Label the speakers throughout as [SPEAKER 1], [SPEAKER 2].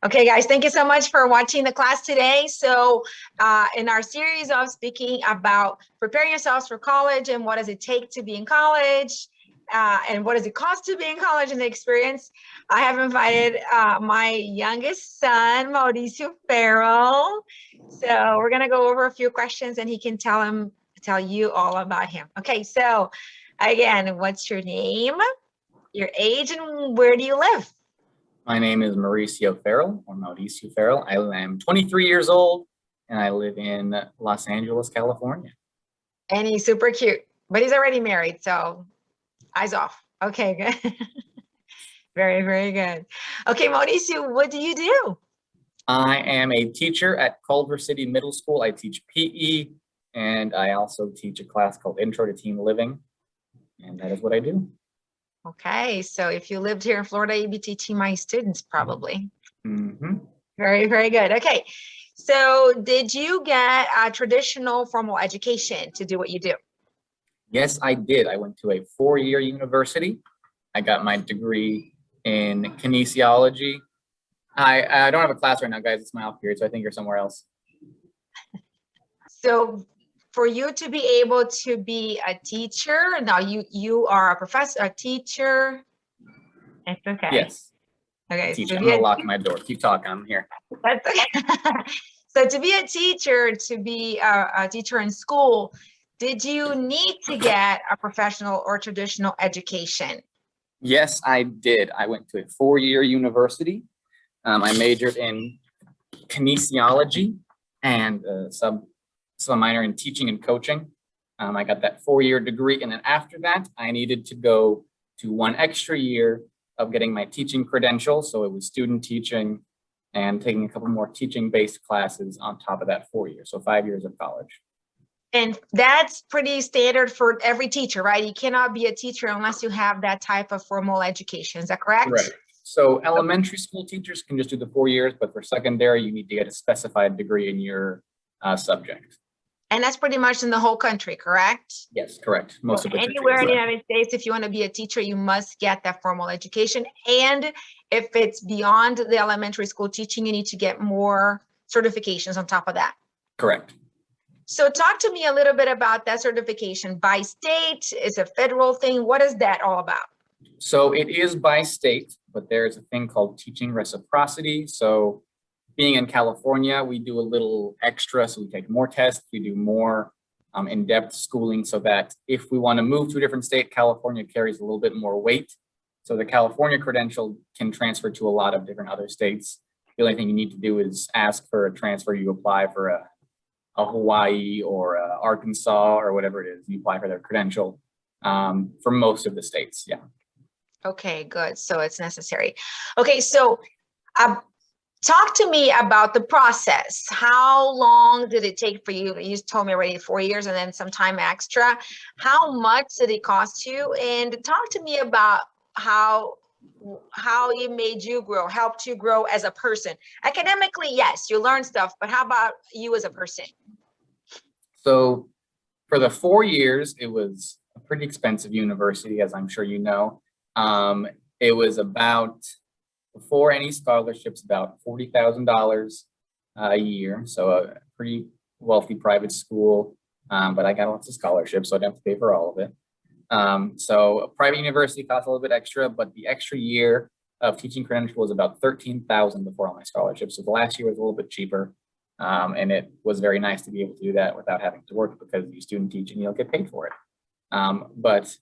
[SPEAKER 1] Okay, guys, thank you so much for watching the class today. So in our series of speaking about preparing yourselves for college and what does it take to be in college and what does it cost to be in college and the experience, I have invited my youngest son, Mauricio Farrell. So we're going to go over a few questions and he can tell you all about him. Okay, so again, what's your name, your age, and where do you live?
[SPEAKER 2] My name is Mauricio Farrell, or Mauricio Farrell. I am 23 years old, and I live in Los Angeles, California.
[SPEAKER 1] And he's super cute, but he's already married, so eyes off. Okay, good. Very, very good. Okay, Mauricio, what do you do?
[SPEAKER 2] I am a teacher at Culver City Middle School. I teach PE, and I also teach a class called Intro to Teen Living, and that is what I do.
[SPEAKER 1] Okay, so if you lived here in Florida, you'd be teaching my students probably.
[SPEAKER 2] Mm-hmm.
[SPEAKER 1] Very, very good. Okay, so did you get a traditional formal education to do what you do?
[SPEAKER 2] Yes, I did. I went to a 4-year university. I got my degree in kinesiology. I don't have a class right now, guys. It's my off period, so I think you're somewhere else.
[SPEAKER 1] So for you to be able to be a teacher, now you are a professor, a teacher. It's okay.
[SPEAKER 2] Yes.
[SPEAKER 1] Okay.
[SPEAKER 2] Teacher. I'm gonna lock my door. Keep talking. I'm here.
[SPEAKER 1] That's okay. So to be a teacher, to be a teacher in school, did you need to get a professional or traditional education?
[SPEAKER 2] Yes, I did. I went to a 4-year university. I majored in kinesiology and some minor in teaching and coaching. I got that 4-year degree, and then after that, I needed to go to 1 extra year of getting my teaching credential. So it was student teaching and taking a couple more teaching-based classes on top of that 4 years. So 5 years of college.
[SPEAKER 1] And that's pretty standard for every teacher, right? You cannot be a teacher unless you have that type of formal education. Is that correct?
[SPEAKER 2] Right. So elementary school teachers can just do the 4 years, but for secondary, you need to get a specified degree in your subject.
[SPEAKER 1] And that's pretty much in the whole country, correct?
[SPEAKER 2] Yes, correct. Most of the
[SPEAKER 1] anywhere in the United States, if you want to be a teacher, you must get that formal education. And if it's beyond the elementary school teaching, you need to get more certifications on top of that.
[SPEAKER 2] Correct.
[SPEAKER 1] So talk to me a little bit about that certification. By state, is a federal thing. What is that all about?
[SPEAKER 2] So it is by state, but there's a thing called teaching reciprocity. So being in California, we do a little extra. So we take more tests, we do more in-depth schooling so that if we want to move to a different state, California carries a little bit more weight. So the California credential can transfer to a lot of different other states. The only thing you need to do is ask for a transfer. You apply for a Hawaii or Arkansas or whatever it is. You apply for their credential for most of the states. Yeah.
[SPEAKER 1] Okay, good. So it's necessary. Okay, so talk to me about the process. How long did it take for you? You told me already 4 years and then some time extra. How much did it cost you? And talk to me about how it made you grow, helped you grow as a person. Academically, yes, you learn stuff, but how about you as a person?
[SPEAKER 2] So for the 4 years, it was a pretty expensive university, as I'm sure you know. It was about, before any scholarships, about $40,000 a year. So a pretty wealthy private school, but I got lots of scholarships, so I didn't have to pay for all of it. So a private university costs a little bit extra, but the extra year of teaching credential was about $13,000 before all my scholarships. So the last year was a little bit cheaper. And it was very nice to be able to do that without having to work because you student teach and you'll get paid for it. But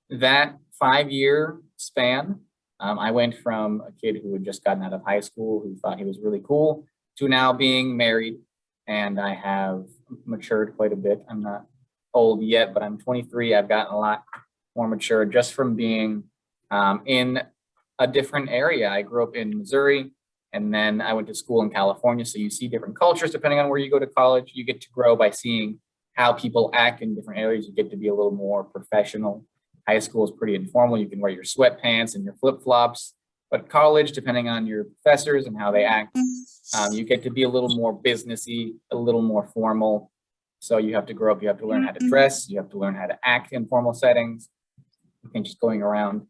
[SPEAKER 2] that 5-year span, I went from a kid who had just gotten out of high school, who thought he was really cool, to now being married. And I have matured quite a bit. I'm not old yet, but I'm 23. I've gotten a lot more mature just from being in a different area. I grew up in Missouri, and then I went to school in California. So you see different cultures depending on where you go to college. You get to grow by seeing how people act in different areas. You get to be a little more professional. High school is pretty informal. You can wear your sweatpants and your flip-flops. But college, depending on your professors and how they act, you get to be a little more businessy, a little more formal. So you have to grow up. You have to learn how to dress. You have to learn how to act in formal settings. You can't just going around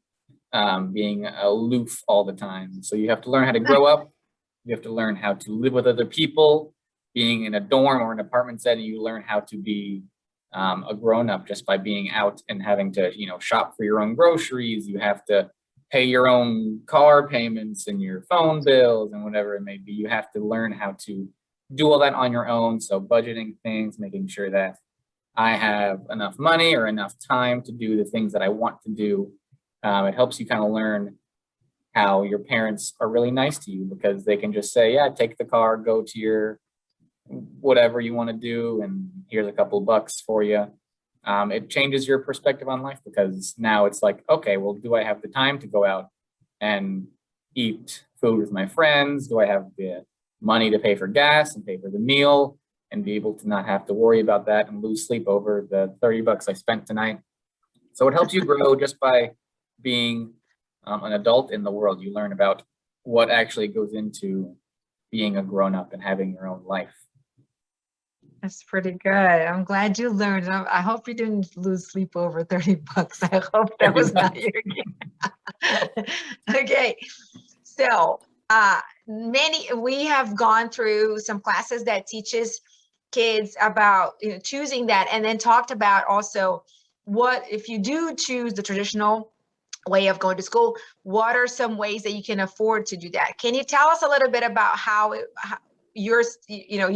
[SPEAKER 2] being aloof all the time. So you have to learn how to grow up You have to learn how to live with other people. Being in a dorm or an apartment setting, you learn how to be a grown-up just by being out and having to, shop for your own groceries. You have to pay your own car payments and your phone bills and whatever it may be. You have to learn how to do all that on your own. So budgeting things, making sure that I have enough money or enough time to do the things that I want to do. It helps you kind of learn how your parents are really nice to you, because they can just say, yeah, take the car, go to your whatever you want to do, and here's a couple of bucks for you. It changes your perspective on life, because now it's like, okay, well, do I have the time to go out and eat food with my friends? Do I have the money to pay for gas and pay for the meal and be able to not have to worry about that and lose sleep over the 30 bucks I spent tonight? So it helps you grow just by being an adult in the world. You learn about what actually goes into being a grown-up and having your own life.
[SPEAKER 1] That's pretty good. I'm glad you learned. I hope you didn't lose sleep over 30 bucks. I hope that was not your game. Okay. So we have gone through some classes that teaches kids about choosing that, and then talked about also what if you do choose the traditional way of going to school, what are some ways that you can afford to do that? Can you tell us a little bit about how you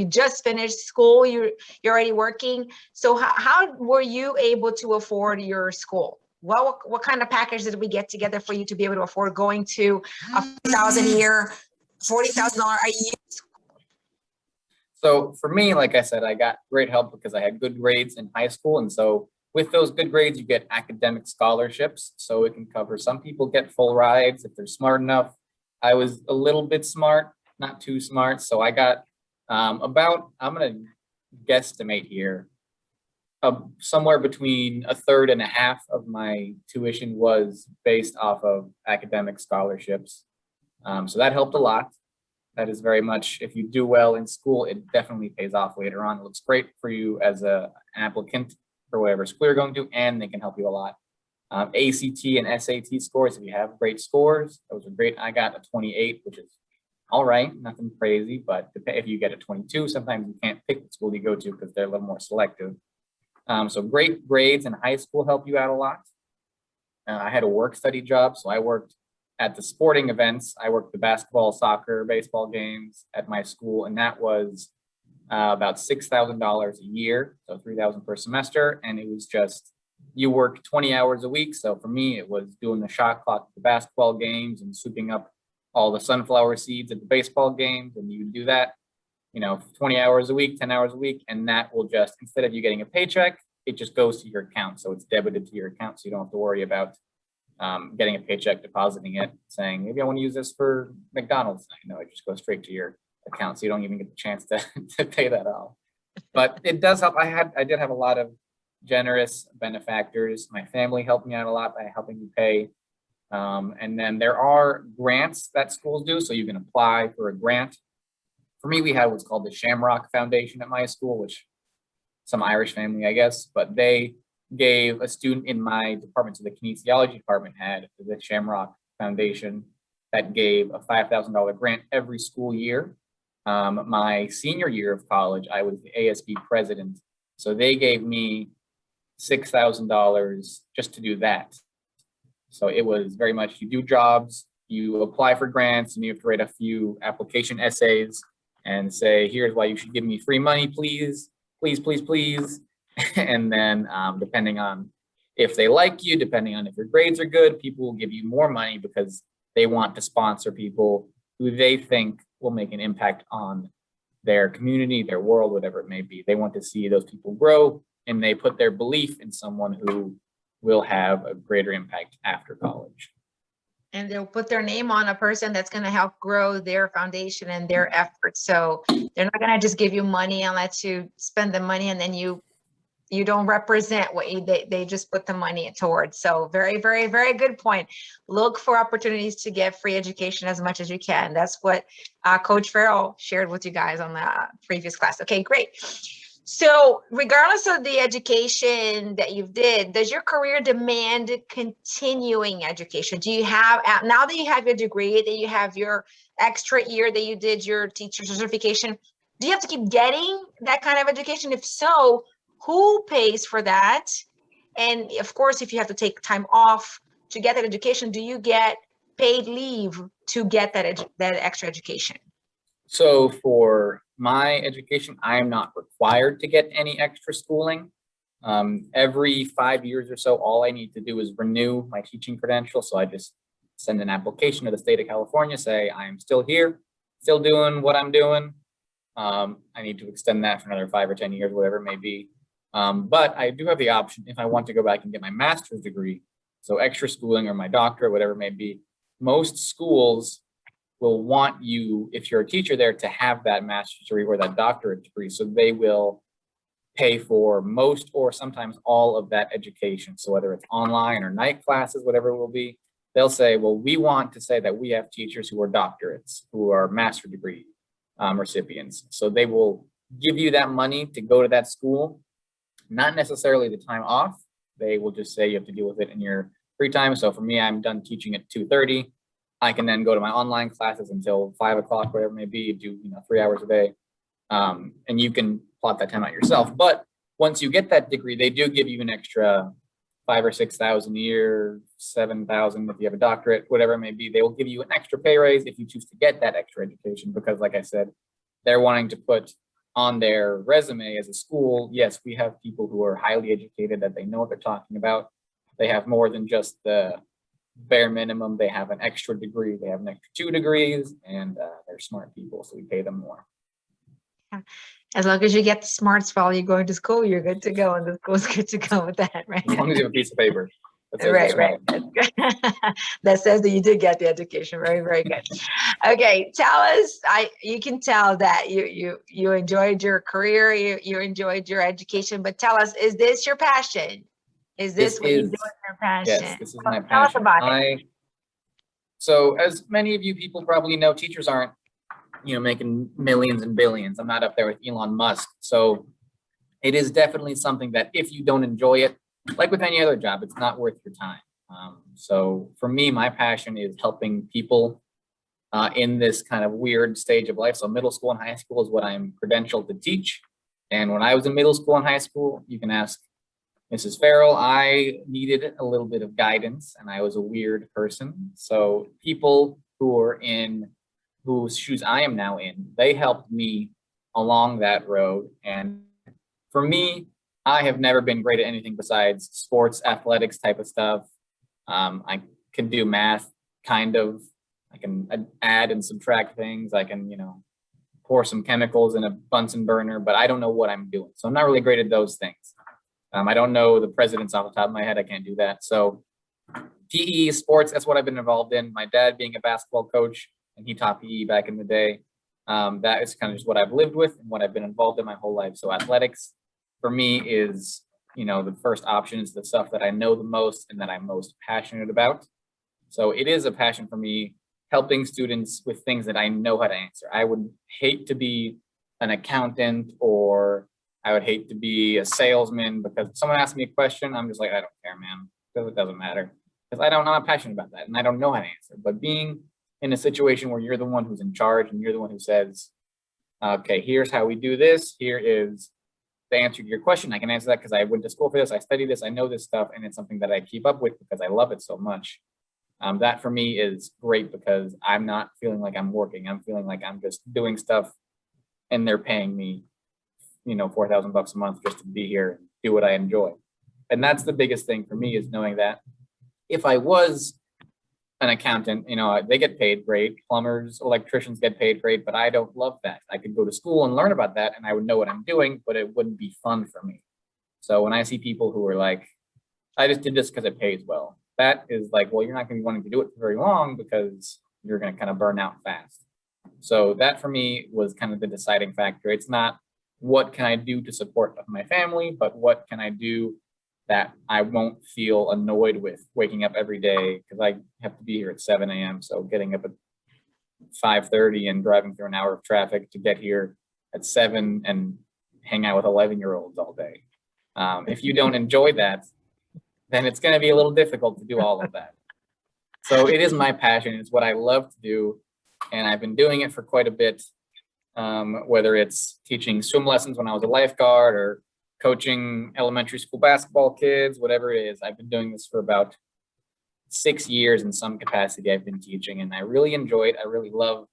[SPEAKER 1] just finished school, you're already working, so how were you able to afford your school? What kind of package did we get together for you to be able to afford going to a $1,000 a year, $40,000 a year?
[SPEAKER 2] So for me, like I said, I got great help because I had good grades in high school. And so with those good grades, you get academic scholarships. So it can cover, some people get full rides if they're smart enough. I was a little bit smart, not too smart. So I got about, I'm going to guesstimate here, somewhere between a third and a half of my tuition was based off of academic scholarships. So that helped a lot. That is very much, if you do well in school, it definitely pays off later on. It looks great for you as an applicant for whatever school you're going to, and they can help you a lot. ACT and SAT scores, if you have great scores, those are great. I got a 28, which is all right, nothing crazy, but if you get a 22, sometimes you can't pick the school you go to because they're a little more selective. So great grades in high school help you out a lot. I had a work study job, so I worked at the sporting events. I worked the basketball, soccer, baseball games at my school, and that was about $6,000 a year, so $3,000 per semester. And it was just, you work 20 hours a week. So for me, it was doing the shot clock at the basketball games and souping up all the sunflower seeds at the baseball games. And you do that, 20 hours a week, 10 hours a week, and that will just, instead of you getting a paycheck, it just goes to your account. So it's debited to your account, so you don't have to worry about getting a paycheck, depositing it, saying, maybe I want to use this for McDonald's. It just goes straight to your account, so you don't even get the chance to pay that off. But it does help. I did have a lot of generous benefactors. My family helped me out a lot by helping me pay. And then there are grants that schools do, so you can apply for a grant. For me, we had what's called the Shamrock Foundation at my school, which some Irish family, I guess, but they gave a student in my department, so the kinesiology department had the Shamrock Foundation that gave a $5,000 grant every school year. My senior year of college, I was the ASB president, so they gave me $6,000 just to do that. So it was very much, you do jobs, you apply for grants, and you have to write a few application essays and say, here's why you should give me free money, please, please, please, please. And then depending on if they like you, depending on if your grades are good, people will give you more money because they want to sponsor people who they think will make an impact on their community, their world, whatever it may be. They want to see those people grow, and they put their belief in someone who will have a greater impact after college.
[SPEAKER 1] And they'll put their name on a person that's going to help grow their foundation and their efforts. So they're not going to just give you money and let you spend the money, and then you don't represent what they just put the money towards. So very, very, very good point. Look for opportunities to get free education as much as you can. That's what Coach Farrell shared with you guys on the previous class. Okay, great. So regardless of the education that you did, does your career demand continuing education? Do you have, now that you have your degree, that you have your extra year that you did your teacher certification, do you have to keep getting that kind of education? If so, who pays for that? And of course, if you have to take time off to get that education, do you get paid leave to get that extra education?
[SPEAKER 2] So for my education, I am not required to get any extra schooling. Every 5 years or so, all I need to do is renew my teaching credential. So I just send an application to the state of California, say I'm still here, still doing what I'm doing. I need to extend that for another 5 or 10 years, whatever it may be. But I do have the option if I want to go back and get my master's degree, so extra schooling or my doctorate, whatever it may be. Most schools will want you, if you're a teacher there, to have that master's degree or that doctorate degree. So they will pay for most or sometimes all of that education. So whether it's online or night classes, whatever it will be, they'll say, well, we want to say that we have teachers who are doctorates, who are master degree recipients. So they will give you that money to go to that school, not necessarily the time off. They will just say you have to deal with it in your free time. So for me, I'm done teaching at 2:30. I can then go to my online classes until 5 o'clock, whatever it may be, do 3 hours a day. And you can plot that time out yourself. But once you get that degree, they do give you an extra 5,000 or 6,000 a year, 7,000 if you have a doctorate, whatever it may be. They will give you an extra pay raise if you choose to get that extra education, because like I said, they're wanting to put on their resume as a school, yes, we have people who are highly educated, that they know what they're talking about. They have more than just the bare minimum. They have an extra degree, they have an extra 2 degrees, and they're smart people, so we pay them more.
[SPEAKER 1] As long as you get the smarts while you're going to school, you're good to go, and the school's good to go with that, right?
[SPEAKER 2] As long as you have a piece of paper that says
[SPEAKER 1] right. That says that you did get the education. Very, very good. Okay, tell us. You can tell that you enjoyed your career, you enjoyed your education, but tell us, is this your passion? Is this what you do with your passion?
[SPEAKER 2] Yes, this is my passion.
[SPEAKER 1] Tell us about it.
[SPEAKER 2] So as many of you people probably know, teachers aren't making millions and billions. I'm not up there with Elon Musk. So it is definitely something that if you don't enjoy it, like with any other job, it's not worth your time. So for me, my passion is helping people in this kind of weird stage of life. So middle school and high school is what I'm credentialed to teach. And when I was in middle school and high school, you can ask Mrs. Farrell, I needed a little bit of guidance, and I was a weird person. So people who are in whose shoes I am now in, they helped me along that road. And for me, I have never been great at anything besides sports, athletics type of stuff. I can do math, kind of. I can add and subtract things. I can, pour some chemicals in a Bunsen burner, but I don't know what I'm doing. So I'm not really great at those things. I don't know the presidents off the top of my head. I can't do that. So PE, sports, that's what I've been involved in. My dad being a basketball coach, and he taught PE back in the day. That is kind of just what I've lived with and what I've been involved in my whole life. So athletics for me is, the first option, is the stuff that I know the most and that I'm most passionate about. So it is a passion for me, helping students with things that I know how to answer. I would hate to be an accountant, or I would hate to be a salesman, because if someone asks me a question, I'm just like, I don't care, man, because it doesn't matter. Because I'm not passionate about that and I don't know how to answer. But being in a situation where you're the one who's in charge and you're the one who says, okay, here's how we do this. Here is the answer to your question. I can answer that because I went to school for this. I studied this. I know this stuff. And it's something that I keep up with because I love it so much. That for me is great, because I'm not feeling like I'm working. I'm feeling like I'm just doing stuff and they're paying me, $4,000 a month just to be here and do what I enjoy. And that's the biggest thing for me, is knowing that if I was an accountant, they get paid great. Plumbers, electricians get paid great, but I don't love that. I could go to school and learn about that and I would know what I'm doing, but it wouldn't be fun for me. So when I see people who are like, I just did this because it pays well, that is like, well, you're not going to be wanting to do it for very long because you're going to kind of burn out fast. So that for me was kind of the deciding factor. It's not what can I do to support my family, but what can I do that I won't feel annoyed with waking up every day, because I have to be here at 7 a.m. So getting up at 5:30 and driving through an hour of traffic to get here at 7 and hang out with 11-year-olds all day. If you don't enjoy that, then it's going to be a little difficult to do all of that. So it is my passion. It's what I love to do. And I've been doing it for quite a bit, whether it's teaching swim lessons when I was a lifeguard or coaching elementary school basketball kids, whatever it is. I've been doing this for about 6 years in some capacity. I've been teaching, and I really enjoy it. I really love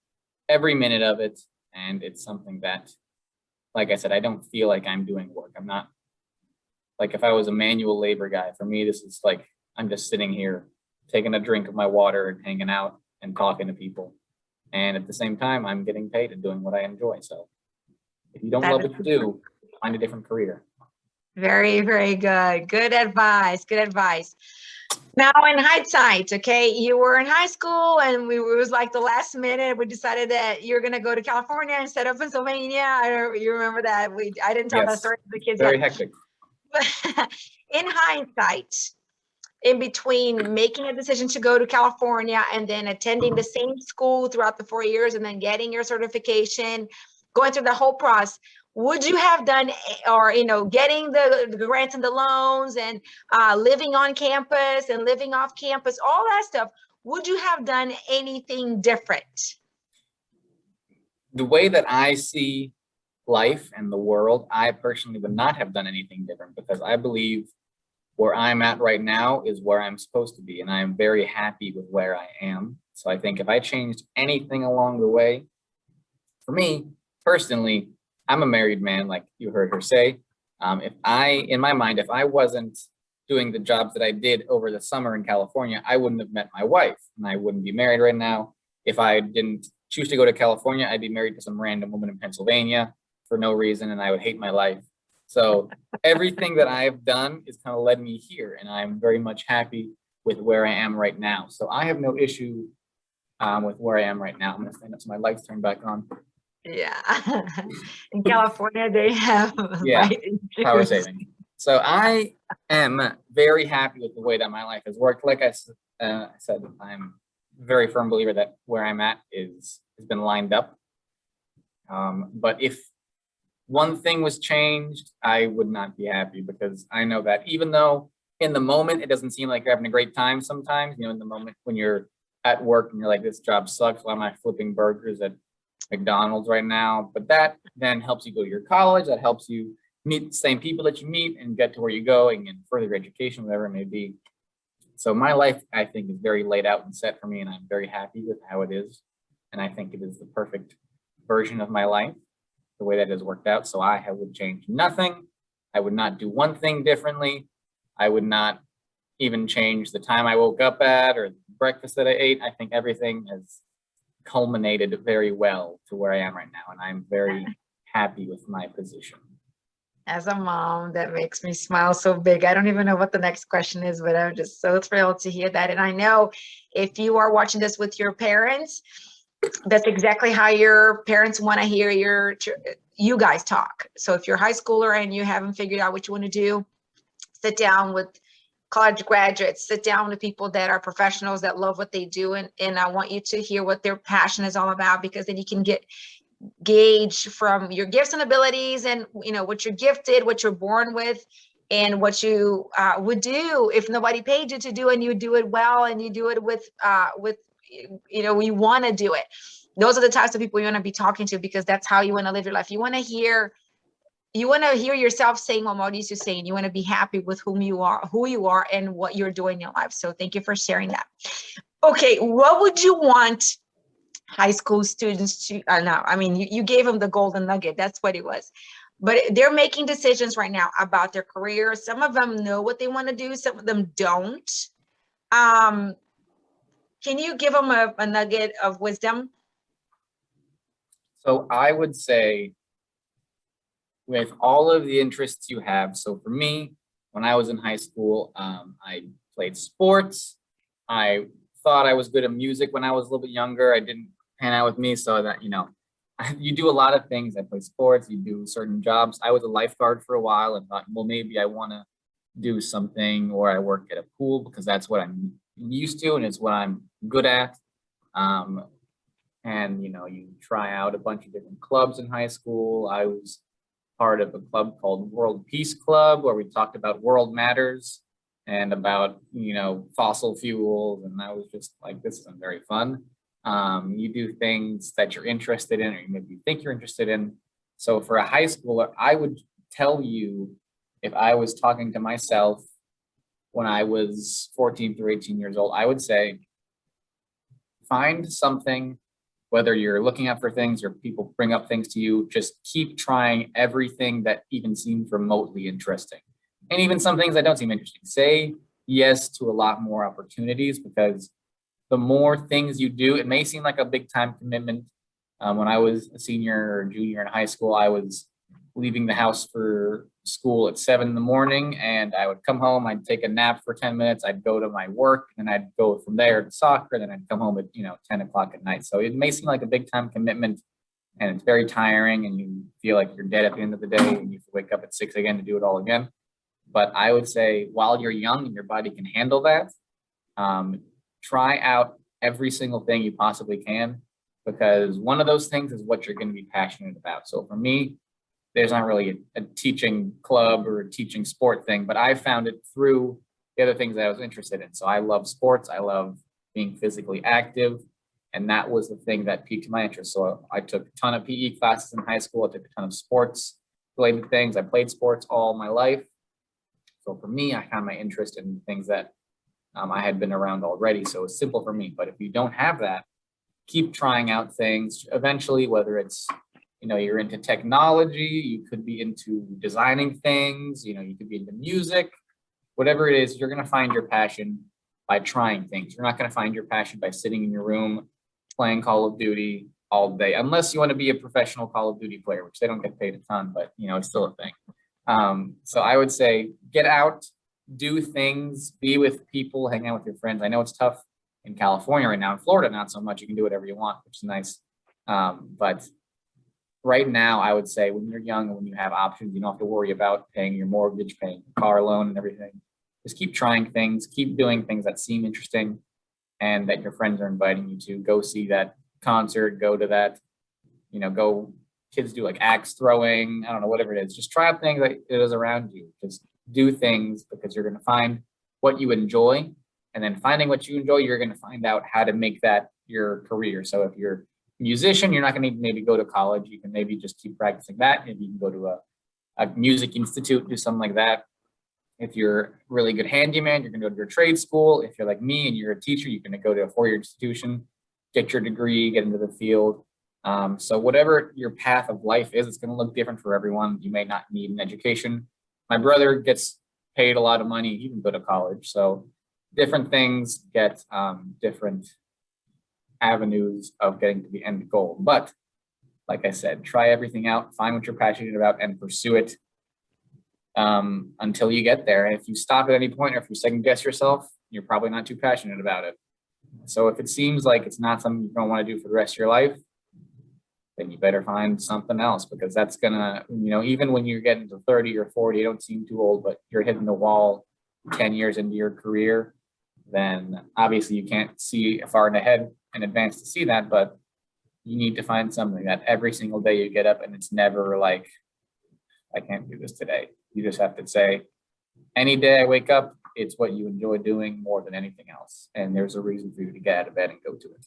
[SPEAKER 2] every minute of it. And it's something that, like I said, I don't feel like I'm doing work. I'm not like, if I was a manual labor guy, for me, this is like, I'm just sitting here taking a drink of my water and hanging out and talking to people. And at the same time, I'm getting paid and doing what I enjoy. So if you don't love what you do, find a different career.
[SPEAKER 1] Very, very good. Good advice. Good advice. Now, in hindsight, okay, you were in high school and it was like the last minute, we decided that you're going to go to California instead of Pennsylvania. You remember that? I didn't tell that story to the kids
[SPEAKER 2] very
[SPEAKER 1] yet.
[SPEAKER 2] hectic.
[SPEAKER 1] But in hindsight, in between making a decision to go to California and then attending the same school throughout the 4 years and then getting your certification, going through the whole process, would you have done, or, getting the grants and the loans and living on campus and living off campus, all that stuff, would you have done anything different?
[SPEAKER 2] The way that I see life and the world, I personally would not have done anything different, because I believe where I'm at right now is where I'm supposed to be. And I'm very happy with where I am. So I think if I changed anything along the way, for me personally, I'm a married man, like you heard her say. In my mind, if I wasn't doing the jobs that I did over the summer in California, I wouldn't have met my wife and I wouldn't be married right now. If I didn't choose to go to California, I'd be married to some random woman in Pennsylvania for no reason, and I would hate my life. So everything that I've done is kind of led me here, and I'm very much happy with where I am right now. So I have no issue with where I am right now. I'm going to stand up so my lights turn back on.
[SPEAKER 1] Yeah. In California, they have
[SPEAKER 2] power saving. So I am very happy with the way that my life has worked. Like I said, I'm a very firm believer that where I'm at has been lined up. But if one thing was changed, I would not be happy, because I know that even though in the moment it doesn't seem like you're having a great time sometimes, in the moment when you're at work and you're like, this job sucks, why am I flipping burgers at McDonald's right now? But that then helps you go to your college, that helps you meet the same people that you meet and get to where you're going and further your education, whatever it may be. So my life, I think, is very laid out and set for me, and I'm very happy with how it is. And I think it is the perfect version of my life, the way that has worked out. So I would change nothing. I would not do one thing differently. I would not even change the time I woke up at or the breakfast that I ate. I think everything has culminated very well to where I am right now, and I'm very happy with my position.
[SPEAKER 1] As a mom, that makes me smile so big. I don't even know what the next question is, but I'm just so thrilled to hear that. And I know if you are watching this with your parents, that's exactly how your parents want to hear you guys talk. So if you're a high schooler and you haven't figured out what you want to do, sit down with college graduates, sit down with people that are professionals that love what they do. And I want you to hear what their passion is all about, because then you can gauge from your gifts and abilities and what you're gifted, what you're born with, and what you would do if nobody paid you to do, and you do it well, and you do it with you want to do it. Those are the types of people you want to be talking to, because that's how you want to live your life. You want to hear yourself saying what Mauricio is saying. You want to be happy with who you are and what you're doing in your life. So thank you for sharing that. Okay, what would you want high school students to you gave them the golden nugget. That's what it was. But they're making decisions right now about their career. Some of them know what they want to do, some of them don't. Can you give them a nugget of wisdom?
[SPEAKER 2] So I would say, with all of the interests you have, so for me, when I was in high school, I played sports. I thought I was good at music when I was a little bit younger. I didn't pan out with me, so that, you do a lot of things. I play sports, you do certain jobs. I was a lifeguard for a while and thought, well, maybe I want to do something, or I work at a pool because that's what I'm used to and it's what I'm good at. And, you try out a bunch of different clubs in high school. I was part of a club called World Peace Club, where we talked about world matters and about, fossil fuels. And I was just like, this isn't very fun. You do things that you're interested in, or maybe you think you're interested in. So for a high schooler, I would tell you, if I was talking to myself when I was 14 through 18 years old, I would say, find something, whether you're looking up for things or people bring up things to you, just keep trying everything that even seems remotely interesting. And even some things that don't seem interesting. Say yes to a lot more opportunities, because the more things you do, it may seem like a big time commitment. When I was a senior or junior in high school, I was leaving the house for school at 7 a.m, and I would come home, I'd take a nap for 10 minutes, I'd go to my work, and then I'd go from there to soccer, and then I'd come home at 10 o'clock at night. So it may seem like a big time commitment, and it's very tiring, and you feel like you're dead at the end of the day, and you have to wake up at 6 again to do it all again. But I would say, while you're young and your body can handle that, try out every single thing you possibly can, because one of those things is what you're going to be passionate about. So for me, there's not really a teaching club or a teaching sport thing, but I found it through the other things that I was interested in. So I love sports. I love being physically active. And that was the thing that piqued my interest. So I took a ton of PE classes in high school. I took a ton of sports related things. I played sports all my life. So for me, I found my interest in things that I had been around already. So it's simple for me. But if you don't have that, keep trying out things. Eventually, whether it's, you're into technology, you could be into designing things, you could be into music, whatever it is, you're going to find your passion by trying things. You're not going to find your passion by sitting in your room playing Call of Duty all day, unless you want to be a professional Call of Duty player, which they don't get paid a ton, but it's still a thing. So I would say, get out, do things, be with people, hang out with your friends. I know it's tough in California right now. In Florida, not so much. You can do whatever you want, which is nice. But right now, I would say, when you're young and when you have options, you don't have to worry about paying your mortgage, paying your car loan and everything. Just keep trying things, keep doing things that seem interesting and that your friends are inviting you to. Go see that concert, go to that, go, kids do like axe throwing, I don't know, whatever it is. Just try out things that it is around you. Just do things, because you're going to find what you enjoy. And then finding what you enjoy, you're going to find out how to make that your career. So if you're musician, you're not going to need to maybe go to college. You can maybe just keep practicing that. Maybe you can go to a music institute, do something like that. If you're a really good handyman, you're going to go to your trade school. If you're like me and you're a teacher, you're going to go to a 4-year institution, get your degree, get into the field. So whatever your path of life is, it's going to look different for everyone. You may not need an education. My brother gets paid a lot of money. He can go to college. So different things get different avenues of getting to the end goal. But like I said, try everything out, find what you're passionate about and pursue it until you get there. And if you stop at any point, or if you second guess yourself, you're probably not too passionate about it. So if it seems like it's not something you don't want to do for the rest of your life, then you better find something else, because that's gonna, even when you're getting to 30 or 40, you don't seem too old, but you're hitting the wall 10 years into your career, then obviously you can't see far ahead in advance to see that, but you need to find something that every single day you get up and it's never like, I can't do this today. You just have to say, any day I wake up, it's what you enjoy doing more than anything else. And there's a reason for you to get out of bed and go to it.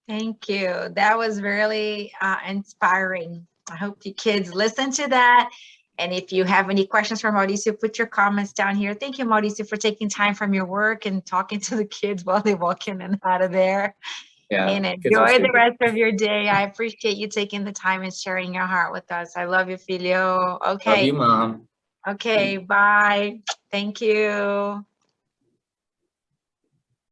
[SPEAKER 1] Thank you. That was really inspiring. I hope you kids listen to that. And if you have any questions for Mauricio, put your comments down here. Thank you, Mauricio, for taking time from your work and talking to the kids while they walk in and out of there.
[SPEAKER 2] Yeah,
[SPEAKER 1] and enjoy the rest of your day. I appreciate you taking the time and sharing your heart with us. I love you, Filio. Okay.
[SPEAKER 2] Love you, Mom.
[SPEAKER 1] Okay, bye. Thank you.